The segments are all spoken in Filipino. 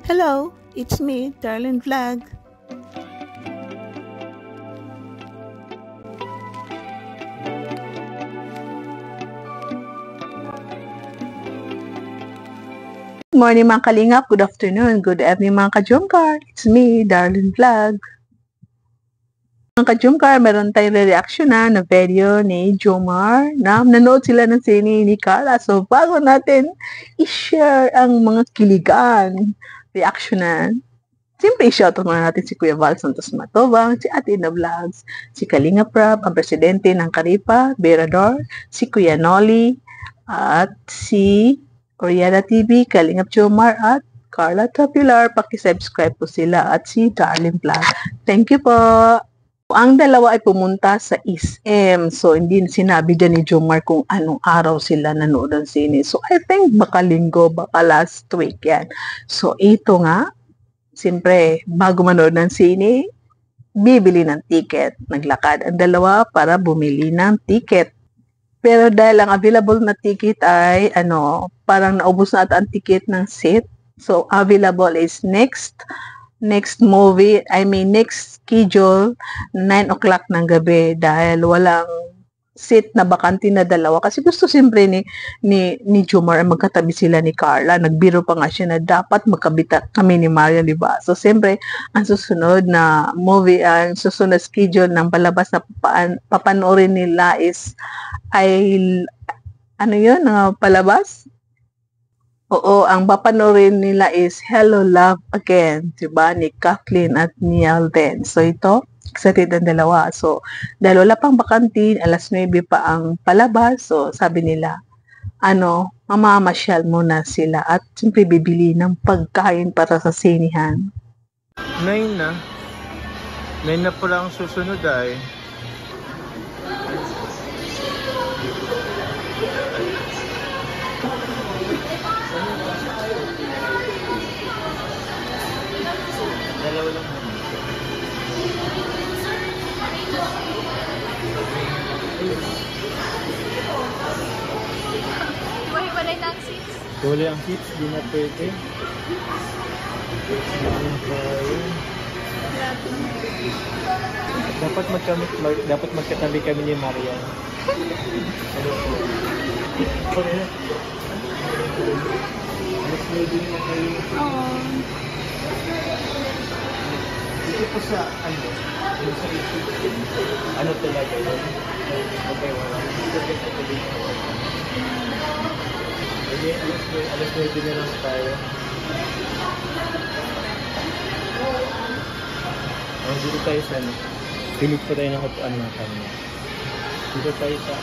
Hello, it's me, Darlene Vlog. Good morning mga kalingap, good afternoon, good evening mga ka-Jomcar. It's me, Darlene Vlog. Mga ka-Jomcar, meron tayong reaction na video ni Jomar na nanood sila ng sine ni Carla. So bago natin i-share ang mga kiligan, reactionan, siyempre i-shoutout muna natin si Kuya Val Santos Matobang, si Ate Ina Vlogs, si Kalinga Prab, ang presidente ng Karipa, Berador, si Kuya Nolly, at si Oriana TV, Kalingap Jomar, at Carla Tabular. Paki-subscribe po sila at si Darlene Vlog. Thank you po. Ang dalawa ay pumunta sa SM. So, hindi sinabi dyan ni Jomar kung anong araw sila nanood ng sine. So, I think baka linggo, baka last week yan. So, ito nga, siyempre, bago manood ng sine, bibili ng ticket. Naglakad ang dalawa para bumili ng ticket. Pero dahil ang available na ticket ay, parang naubos na ata ang ticket ng seat. So, available is next movie, next schedule, 9 o'clock ng gabi dahil walang seat na bakante na dalawa. Kasi gusto siyempre ni Jomar magkatabi sila ni Carla. Nagbiro pa nga siya na dapat magkabita kami ni Maria, di ba? So, siyempre, ang susunod na movie, ang susunod schedule ng palabas na papanoorin nila ay palabas? Oo, ang papanoorin nila is Hello Love Again, diba? Ni Kathleen at ni Alden. So ito, excited ang dalawa. So, dahil wala pang bakantin, alas 9 pa ang palabas. So, sabi nila, mamamasyal muna sila at siyempre bibili ng pagkain para sa sinihan. 9 na. 9 na pala ang susunod ay. Dalawa lang. Iwahiwalay na ang seats. Wala ang seats, di na pwede. Dapat magkatabi kami ni Maria. Ano po? Mas pwede na kayo. Dito po sa yung sa YouTube, talaga yun? Okay, wala. Okay, alas 9 na lang tayo. Dito tayo sa pilit pa tayo ng upuan ng kanya. Dito tayo sa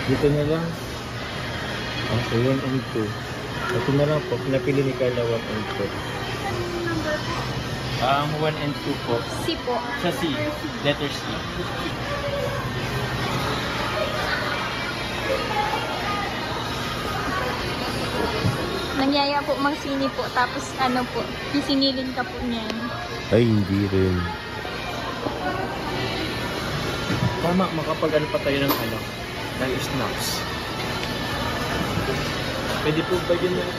dito na lang. Okay, 1 and 2. Ito na lang po, pinapili ni Carla 1 and 2. 1 and 2 po. C po. Sa C. Letter C. Nangyaya po mang sini po, tapos po, sisingilin ka po niyan. Ay, hindi rin. Tama, makapag pa tayo ng ng snacks. Pwede po ba yun yung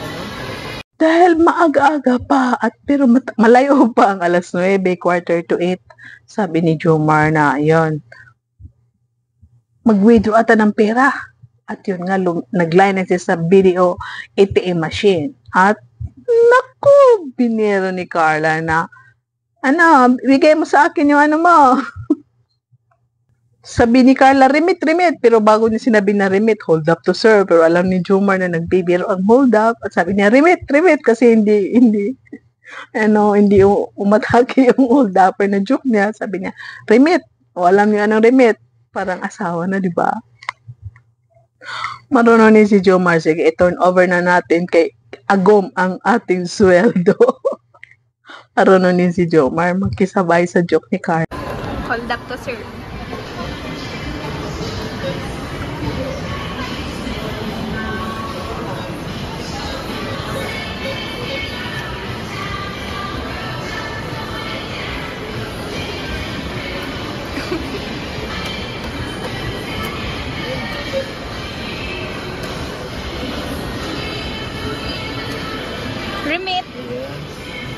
Dahil maaga-aga pa pero malayo pa ang alas 9, 7:45, sabi ni Jomar na yun, mag-withdraw ata ng pera. At yun nga, nag-line na siya sa video ATM machine. At naku, biniro ni Carla na, bigay mo sa akin yung mo. Sabi ni Carla, remit. Pero bago niya sinabi na remit, hold up to serve. Pero alam ni Jomar na nagbibiro ang hold up. At sabi niya, remit. Kasi hindi umatake yung hold upper na joke niya. Sabi niya, remit. O alam niyo anong remit. Parang asawa na, di ba? Marunong ni si Jomar. Sige, i-turn over na natin kay Agom ang ating sweldo. Marunong ni si Jomar. Magkisabay sa joke ni Carla. Hold up to serve. Remit. Ayan.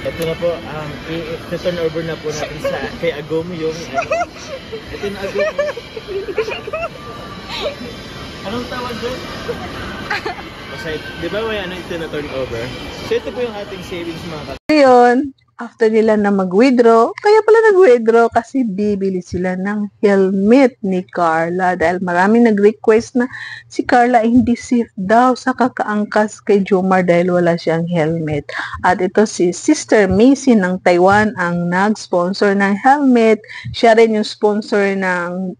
Ito na po, i-turn over na po natin sa kay Agom yung ito na Agom. Anong tawag doon? Kasi, di ba may ito na turn over? So ito po yung ating savings mga Ngayon, after nila na mag-withdraw, kaya pala nag-withdraw kasi bibili sila ng helmet ni Carla dahil maraming nag-request na si Carla ay hindi safe daw sa kakaangkas kay Jomar dahil wala siyang helmet. At ito si Sister Macy ng Taiwan ang nag-sponsor ng helmet. Siya rin yung sponsor ng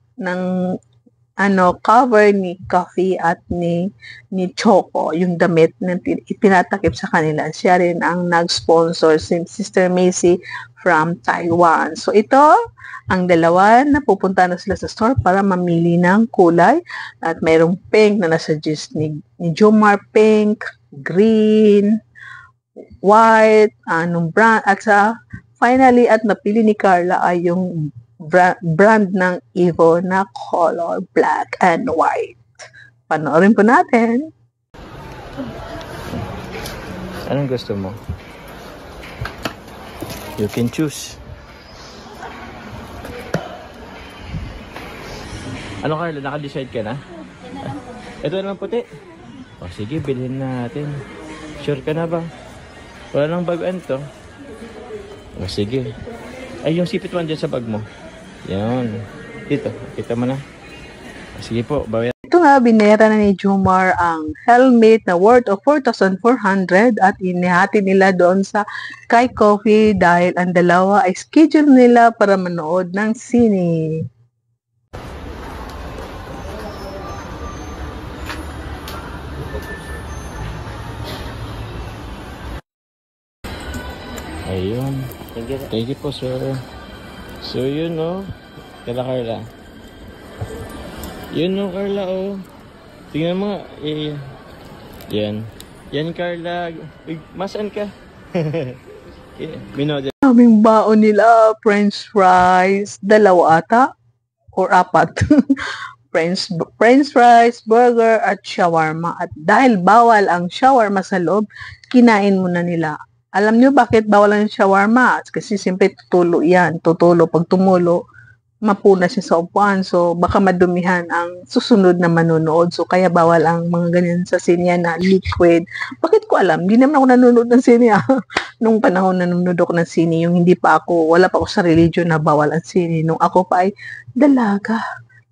cover ni Coffee at ni Choco, yung damit na ipinatakip sa kanila. Siya rin ang nag-sponsor, si Sister Macy from Taiwan. So ito, ang dalawa na pupunta na sila sa store para mamili ng kulay. At mayroong pink na nasuggest ni Jomar, pink, green, white, brand. At finally, at napili ni Carla ay yung brand ng Evo na color black and white. Panoorin po natin. Anong gusto mo? You can choose. Ano Carla, naka-decide ka na? Ito na lang puti. O sige, bilhin natin. Sure ka na ba? Wala nang baguan to. O sige. Ay, yung sipit man dyan sa bag mo. Yan. Dito, kita mo na. Sige po, bawi. Ito nga, binera na ni Jomar ang helmet na worth of 4,400 at inihati nila doon sa kay Coffee dahil ang dalawa ay schedule nila para manood ng sine. Ayun. Thank you po, sir. So, yun, no? Kala Carla. Yun, no, Carla, oh. Tingnan mo, yan. Yan, Carla. Masan ka? Minodel. Aming baon nila, french fries, dalawa ata, or apat. French fries, burger, at shawarma. At dahil bawal ang shawarma sa loob, kinain muna nila. Alam niyo bakit bawal ang shawarma? Kasi siyempre tutulo yan. Tutulo. Pag tumulo, mapuna siya sa upuan. So, baka madumihan ang susunod na manonood. So, kaya bawal ang mga ganyan sa sinya na liquid. Bakit ko alam? Hindi naman ako nanonood ng sinya. Nung panahon na nanonood ako ng sine, yung wala pa ako sa religion na bawal ang sine. Nung ako pa ay dalaga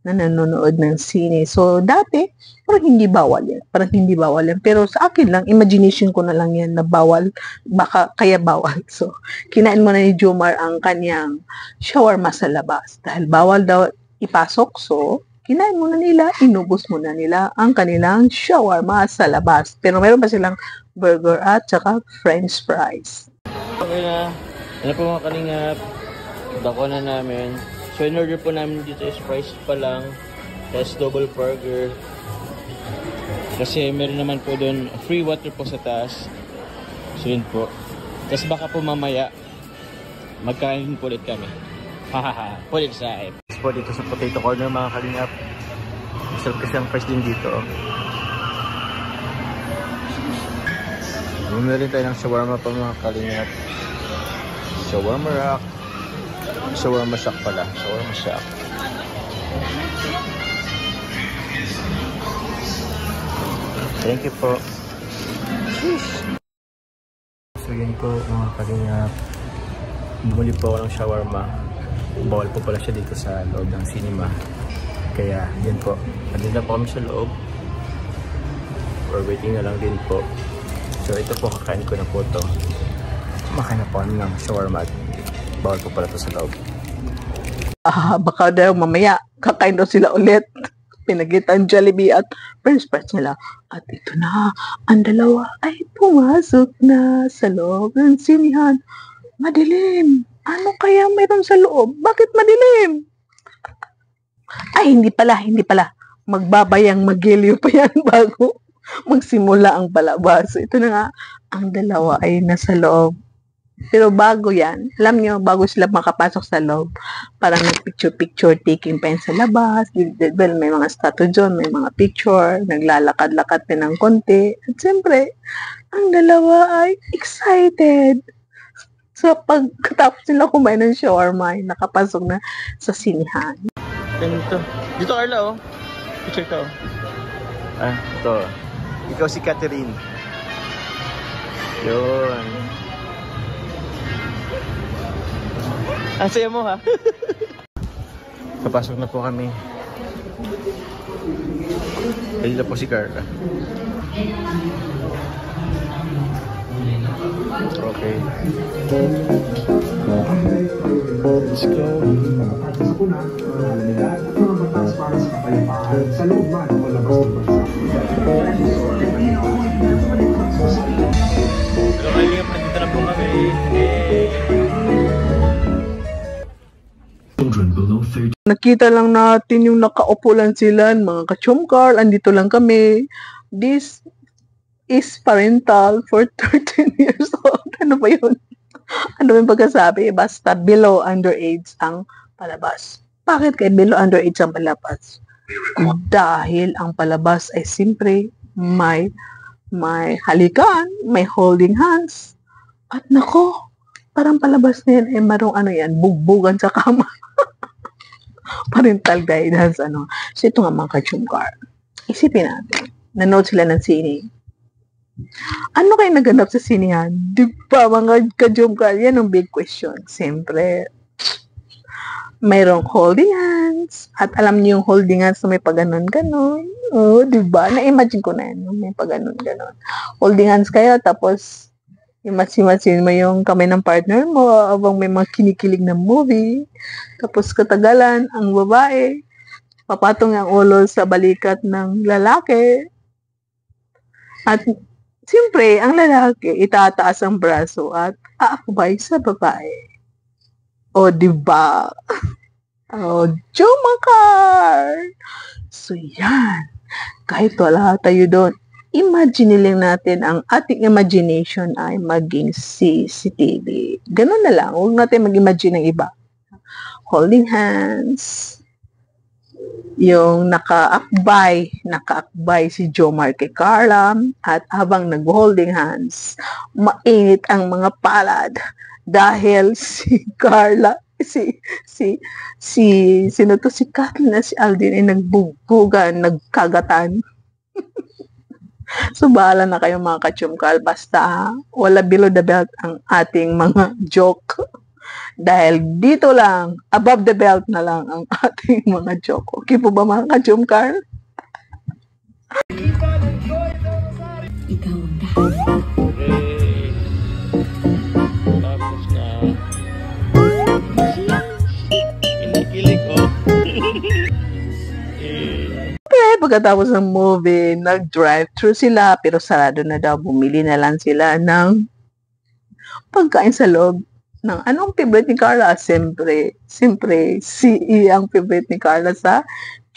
na nanonood ng sine. So, dati, parang hindi bawal yan. Pero sa akin lang, imagination ko na lang yan na bawal, baka kaya bawal. So, kinain mo na ni Jomar ang kanyang shawarma sa labas. Dahil bawal daw ipasok, so, kinain muna nila, inubos muna nila ang kanilang shawarma sa labas. Pero meron pa silang burger at saka french fries. Okay na. Ano po mga kalingap? Dako na namin. So, in-order po namin dito is fries pa lang. Tapos double burger. Kasi meron naman po doon free water po sa taas. So, yun po. Tapos baka po mamaya, magkain po ulit kami. Hahaha, ulit sa akin. Tapos po dito sa potato corner mga kalingap. Masarap kasi ang fries din dito. Bumili rin tayo ng shawarma pa mga kalingap. Shawarma rock. Shawarma shack pala. Shawarma shack. Thank you po. So yun po mga kalingap. Bumuli po ako ng shawarma. Bawal po pala siya dito sa loob ng cinema. Kaya yun po. Andun na po kami sa loob. Or waiting na lang din po. So ito po, kakain ko na po ito. Kumakain na po kami ng shawarma. Bawal po pala ito sa loob. Baka daw mamaya kakain daw sila ulit. Pinagitan Jollibee at french fries nila. At ito na, ang dalawa ay pumasok na sa loob ng sinihan. Madilim. Ano kaya mayroon sa loob? Bakit madilim? Ay, hindi pala. Magbabayang magiliw pa yan bago magsimula ang palabas. So, ito na nga, ang dalawa ay nasa loob Pero bago yan, alam nyo, bago sila makapasok sa loob, parang nag-picture-picture taking pa yun sa labas. Well, may mga statue dyan, may mga picture, naglalakad-lakad pa ng konti. At siyempre, ang dalawa ay excited. So, pagkatapos nila kumain ng shawarma, ay nakapasok na sa sinihan. Ganito. Dito, Carla, oh. Picture ka, oh. Ah, ito. Ikaw si Catherine. Yun. Ang saya mo, ha? Papasok na po kami. Ayun na po si Carla. Okay. Let's go. Hello, Kalingap. Nandito na po kami. Nakita lang natin yung nakaupo lang sila, mga ka-chumkar, andito lang kami. This is parental for 13 years old. Ano ba yun? Ano ba yung pagkasabi? Basta below underage ang palabas. Bakit kay below underage ang palabas? Dahil ang palabas ay simpre may halikan, may holding hands. At nako, parang palabas na yan, eh marong ano yan, bugbugan sa kama. Parental guidance, ano. So ito nga mga ka-chumkar. Isipin natin, nanood sila ng sine. Ano kayo naganap sa sinihan? Di ba mga ka-chumkar? Yan ang big question. Siyempre, mayroong holding hands. At alam niyo yung holding hands na may pag-ganon-ganon. Oh, di ba? Na-imagine ko na yan, may pag-ganon-ganon. Holding hands kayo, tapos imatsin mo yung kamay ng partner mo habang may mga kinikilig na movie. Tapos katagalan, ang babae, papatong ang ulo sa balikat ng lalaki. At siyempre, ang lalaki, itataas ang braso at aakbay sa babae. O, diba? O, Jumakar! So, yan. Kahit wala tayo doon, imagine lang natin ang ating imagination ay maging CCTV. Ganun na lang. Huwag natin mag-imagine ng iba. Holding hands. Yung nakaakbay si Jomar kay Carla. At habang nag-holding hands, mainit ang mga palad. Dahil si Carla, sino to, si Kathleen na si Aldin ay nagbugbugan, nagkagatan. So, bahala na kayo mga ka-chumkal. Basta, wala below the belt ang ating mga joke. Dahil dito lang, above the belt na lang ang ating mga joke. Okay po ba mga ka-chumkal? Ikaw na. Okay. Tapos na. Kinikilig, oh. Pagkatapos ng movie, nag-drive-thru sila, pero sarado na daw. Bumili na lang sila ng pagkain sa loob. Ng anong favorite ni Carla? Siyempre, ang favorite ni Carla sa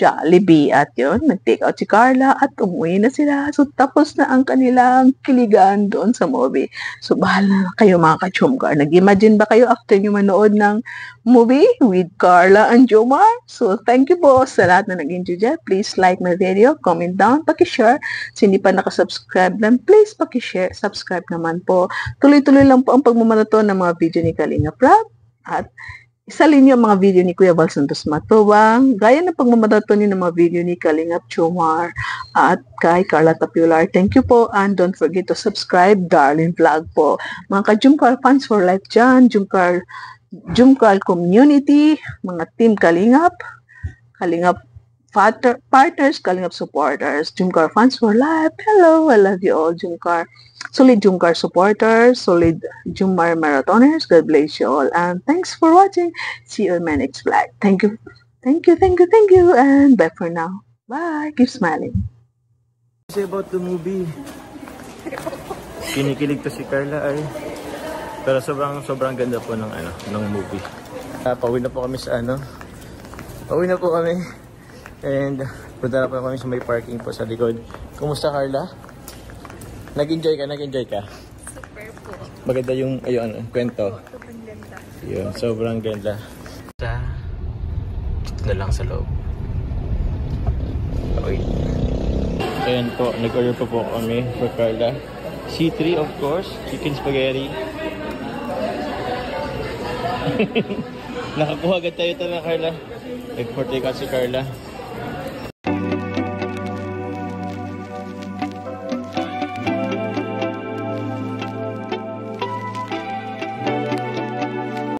Jollibee. At yun, nag-take out si Carla at umuwi na sila. So, tapos na ang kanilang kiligan doon sa movie. So, bahala na kayo mga ka-chumkar. Nag-imagine ba kayo after nyo manood ng movie with Carla and Jomar? So, thank you po sa lahat na nag-enjoy dyan. Please like my video, comment down, pakishare. So, hindi pa nakasubscribe lang, please pakishare, subscribe naman po. Tuloy-tuloy lang po ang pagmamaraton ng mga video ni Kalinga Prab. At isalin niyo ang mga video ni Kuya Val Santos Matubang, gaya ng pagmamaraton niyo ng mga video ni Kalingap Jomar at kay Carla Tapular. Thank you po, and don't forget to subscribe, Darling Vlog po. Mga ka-Jumkar fans for life dyan, Jumkar community, mga team Kalingap partners, Kalingap supporters, Jumkar fans for life. Hello, I love you all, Jumkar. Solid Jumkar supporters, solid Jumar marathoners. God bless you all, and thanks for watching. See you in my next vlog. Thank you, and bye for now. Bye. Keep smiling. Say about the movie. Kinikilig to si Carla ay. Pero sobrang ganda po ng movie. Pauwi na po kami sa Pauwi na po kami. And punta na po kami sa may parking po sa likod. Kumusta, Carla? Nag-enjoy ka? Super po. maganda yung, ayun, kwento. Yun, sobrang ganda. Na lang sa loob. Okay. Ayan po, nag-order pa po kami for Carla. C3 of course, chicken spaghetti. Nakakuha agad tayo ito na Carla. Nag-for take out si Carla.